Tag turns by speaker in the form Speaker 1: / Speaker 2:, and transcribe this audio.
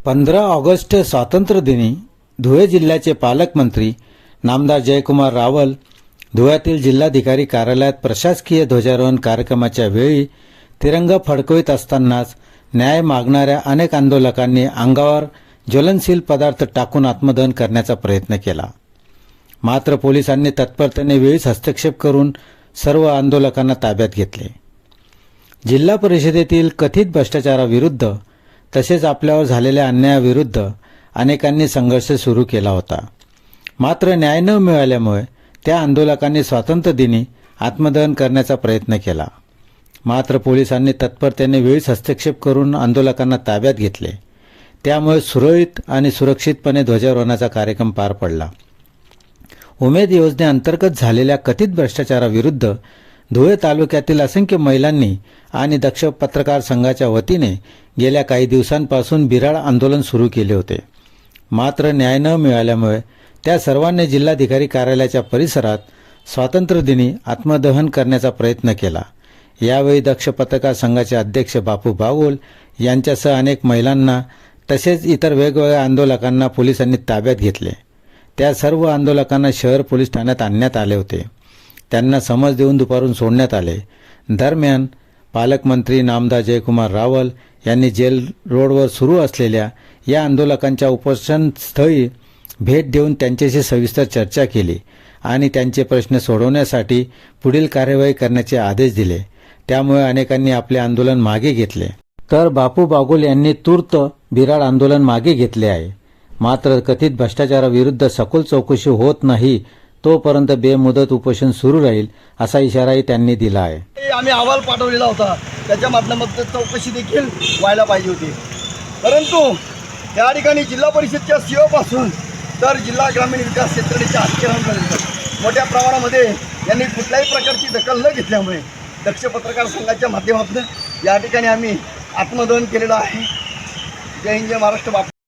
Speaker 1: 15 August स्वातंत्र्यदिनी धुळे जिल्ह्याचे पालकमंत्री नामदार जयकुमार रावल धुळ्यातील जिल्हाधिकारी कार्यालयात प्रशासकीय ध्वजारोहण कार्यक्रमाच्या वेळी तिरंगा फडकवित असतानाच न्याय मागणाऱ्या अनेक आंदोलकांनी अंगावर ज्वलनशील पदार्थ टाकून आत्मदहन करण्याचा प्रयत्न केला. मात्र पोलिसांनी तत्परतेने वेळीच हस्तक्षेप करून सर्व आंदोलकांना ताब्यात घेतले. जिल्हा परिषदेतील कथित भ्रष्टाचाराविरुद्ध तसेच आपल्यावर झालेल्या अन्यायाविरुद्ध अनेकांनी संघर्ष सुरू केला होता. मात्र न्याय न मिळाल्यामुळे त्या आंदोलकांनी स्वातंत्र्यदिनी आत्मदहन करण्याचा प्रयत्न केला. मात्र पोलिसांनी तत्परतेने वेळीच हस्तक्षेप करून आंदोलकांना ताब्यात घेतले. त्यामुळे सुरळीत आणि सुरक्षितपणे ध्वजारोहणाचा कार्यक्रम पार पडला. उमेद योजनेअंतर्गत झालेल्या कथित भ्रष्टाचाराविरुद्ध धुळे तालुक्यातील असंख्य महिलांनी आणि दक्ष पत्रकार संघाच्या वतीने गेल्या काही दिवसांपासून बिराड आंदोलन सुरू केले होते. मात्र न्याय न मिळाल्यामुळे त्या सर्वांनी जिल्हाधिकारी कार्यालयाच्या परिसरात स्वातंत्र्यदिनी आत्मदहन करण्याचा प्रयत्न केला. यावेळी दक्ष पत्रकार संघाचे अध्यक्ष बापू बागोल यांच्यासह अनेक महिलांना तसेच इतर वेगवेगळ्या आंदोलकांना पोलिसांनी ताब्यात घेतले. त्या सर्व आंदोलकांना शहर पोलीस ठाण्यात आणण्यात आले होते. त्यांना समज देऊन दुपारून सोडण्यात आले. दरम्यान पालकमंत्री नामदार जयकुमार रावल यांनी जेल रोडवर सुरू असलेल्या या आंदोलकांच्या उपोषणस्थळी भेट देऊन त्यांच्याशी सविस्तर चर्चा केली आणि त्यांचे प्रश्न सोडवण्यासाठी पुढील कार्यवाही करण्याचे आदेश दिले. त्यामुळे अनेकांनी आपले आंदोलन मागे घेतले, तर बापू बागोल यांनी तूर्त बिराड आंदोलन मागे घेतले आहे. मात्र कथित भ्रष्टाचाराविरुद्ध सखोल चौकशी होत नाही तोपर्यंत बेमुदत उपोषण सुरू राहील असा इशाराही त्यांनी दिला आहे.
Speaker 2: आम्ही अहवाल पाठवलेला होता, त्याच्या माध्यमातून चौकशी देखील व्हायला पाहिजे होती. परंतु या ठिकाणी जिल्हा परिषदच्या सीओ पासून तर जिल्हा ग्रामीण विकास यंत्रणेच्या अधिकाऱ्यांपर्यंत मोठ्या प्रमाणामध्ये यांनी कुठल्याही प्रकारची दखल न घेतल्यामुळे दक्ष पत्रकार संघाच्या माध्यमातून या ठिकाणी आम्ही आत्मदहन केलेलं आहे. जय हिंद, जय महाराष्ट्र.